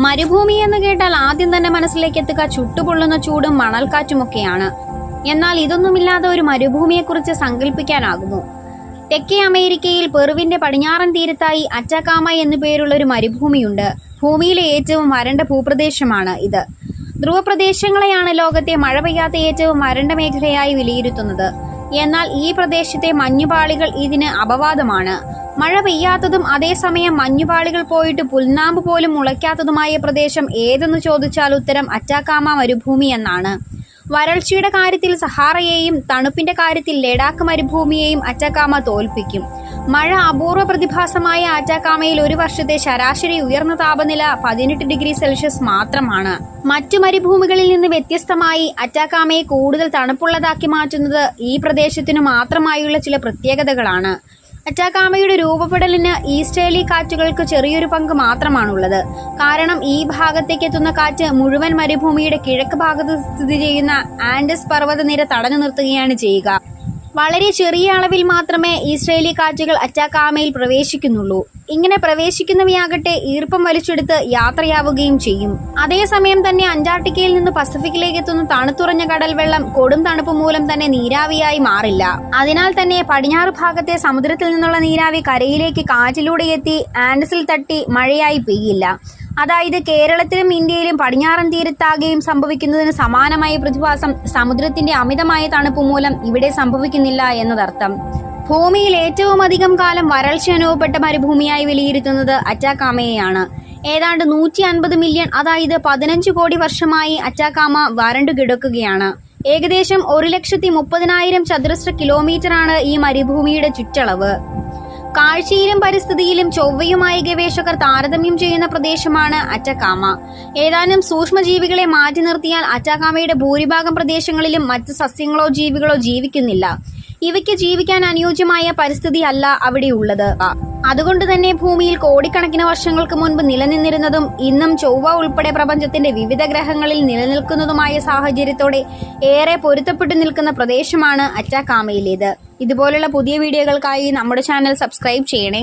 മരുഭൂമി എന്ന് കേട്ടാൽ ആദ്യം തന്നെ മനസ്സിലേക്ക് എത്തുക ചുട്ടുപൊള്ളുന്ന ചൂടും മണൽക്കാറ്റുമൊക്കെയാണ്. എന്നാൽ ഇതൊന്നുമില്ലാതെ ഒരു മരുഭൂമിയെക്കുറിച്ച് സങ്കല്പിക്കാനാകുമോ? തെക്കേ അമേരിക്കയിൽ പെറുവിന്റെ പടിഞ്ഞാറൻ തീരത്തായി അറ്റാക്കാമ എന്നു പേരുള്ള ഒരു മരുഭൂമിയുണ്ട്. ഭൂമിയിലെ ഏറ്റവും വരണ്ട ഭൂപ്രദേശമാണ് ഇത്. ധ്രുവപ്രദേശങ്ങളെയാണ് ലോകത്തെ മഴ പെയ്യാത്ത ഏറ്റവും വരണ്ട മേഖലയായി വിലയിരുത്തുന്നത്. എന്നാൽ ഈ പ്രദേശത്തെ മഞ്ഞുപാളികൾ ഇതിന് അപവാദമാണ്. മഴ പെയ്യാത്തതും അതേസമയം മഞ്ഞുപാളികൾ പോയിട്ട് പുൽനാമ്പ് പോലും മുളയ്ക്കാത്തതുമായ പ്രദേശം ഏതെന്ന് ചോദിച്ചാൽ ഉത്തരം അറ്റാക്കാമ മരുഭൂമി എന്നാണ്. വരൾച്ചയുടെ കാര്യത്തിൽ സഹാറയെയും തണുപ്പിന്റെ കാര്യത്തിൽ ലഡാക്ക് മരുഭൂമിയെയും അറ്റാക്കാമ തോൽപ്പിക്കും. മഴ അപൂർവ പ്രതിഭാസമായ അറ്റാക്കാമയിൽ ഒരു വർഷത്തെ ശരാശരി ഉയർന്ന താപനില 18 ഡിഗ്രി സെൽഷ്യസ് മാത്രമാണ്. മറ്റു മരുഭൂമികളിൽ നിന്ന് വ്യത്യസ്തമായി അറ്റാക്കാമയെ കൂടുതൽ തണുപ്പുള്ളതാക്കി മാറ്റുന്നത് ഈ പ്രദേശത്തിനു മാത്രമായുള്ള ചില പ്രത്യേകതകളാണ്. അറ്റാക്കാമയുടെ രൂപപ്പെടലിന് ഈസ്റ്റേർലി കാറ്റുകൾക്ക് ചെറിയൊരു പങ്ക് മാത്രമാണുള്ളത്. കാരണം ഈ ഭാഗത്തേക്ക് എത്തുന്ന കാറ്റ് മുഴുവൻ മരുഭൂമിയുടെ കിഴക്ക് ഭാഗത്ത് സ്ഥിതി ചെയ്യുന്ന ആൻഡസ് പർവ്വതനിര തടഞ്ഞു നിർത്തുകയാണ് ചെയ്യുക. വളരെ ചെറിയ അളവിൽ മാത്രമേ ഈസ്റ്റേർലി കാറ്റുകൾ അറ്റാക്കാമയിൽ പ്രവേശിക്കുന്നുള്ളൂ. ഇങ്ങനെ പ്രവേശിക്കുന്നവയാകട്ടെ ഈർപ്പം വലിച്ചെടുത്ത് യാത്രയാവുകയും ചെയ്യും. അതേസമയം തന്നെ അന്റാർട്ടിക്കയിൽ നിന്ന് പസഫിക്കിലേക്ക് എത്തുന്ന തണുത്തുറഞ്ഞ കടൽ വെള്ളം കൊടും തണുപ്പ് മൂലം തന്നെ നീരാവിയായി മാറില്ല. അതിനാൽ തന്നെ പടിഞ്ഞാറ് ഭാഗത്തെ സമുദ്രത്തിൽ നിന്നുള്ള നീരാവി കരയിലേക്ക് കാറ്റിലൂടെ എത്തി ആൻഡസിൽ തട്ടി മഴയായി പെയ്യില്ല. അതായത് കേരളത്തിലും ഇന്ത്യയിലും പടിഞ്ഞാറൻ തീരത്താകെയും സംഭവിക്കുന്നതിന് സമാനമായ പ്രതിഭാസം സമുദ്രത്തിന്റെ അമിതമായ തണുപ്പ് മൂലം ഇവിടെ സംഭവിക്കുന്നില്ല എന്നതർത്ഥം. ഭൂമിയിൽ ഏറ്റവും അധികം കാലം വരൾച്ച അനുഭവപ്പെട്ട മരുഭൂമിയായി വിലയിരുത്തുന്നത് അറ്റാക്കാമയെയാണ്. ഏതാണ്ട് 150 മില്യൺ, അതായത് 15 കോടി വർഷമായി അറ്റാക്കാമ വരണ്ടു കിടക്കുകയാണ്. ഏകദേശം 1,30,000 ചതുരശ്ര കിലോമീറ്ററാണ് ഈ മരുഭൂമിയുടെ ചുറ്റളവ്. കാഴ്ചയിലും പരിസ്ഥിതിയിലും ചൊവ്വയുമായി ഗവേഷകർ താരതമ്യം ചെയ്യുന്ന പ്രദേശമാണ് അറ്റാക്കാമ. ഏതാനും സൂക്ഷ്മജീവികളെ മാറ്റി നിർത്തിയാൽ അറ്റാക്കാമയുടെ ഭൂരിഭാഗം പ്രദേശങ്ങളിലും മറ്റ് സസ്യങ്ങളോ ജീവികളോ ജീവിക്കുന്നില്ല. ഇവയ്ക്ക് ജീവിക്കാൻ അനുയോജ്യമായ പരിസ്ഥിതി അല്ല അവിടെയുള്ളത്. അതുകൊണ്ട് തന്നെ ഭൂമിയിൽ കോടിക്കണക്കിന് വർഷങ്ങൾക്ക് മുൻപ് നിലനിന്നിരുന്നതും ഇന്നും ചൊവ്വ ഉൾപ്പെടെ പ്രപഞ്ചത്തിന്റെ വിവിധ ഗ്രഹങ്ങളിൽ നിലനിൽക്കുന്നതുമായ സാഹചര്യത്തോടെ ഏറെ പൊരുത്തപ്പെട്ടു നിൽക്കുന്ന പ്രദേശമാണ് അറ്റാക്കാമയിലേത്. ഇതുപോലുള്ള പുതിയ വീഡിയോകൾക്കായി നമ്മുടെ ചാനൽ സബ്സ്ക്രൈബ് ചെയ്യണേ.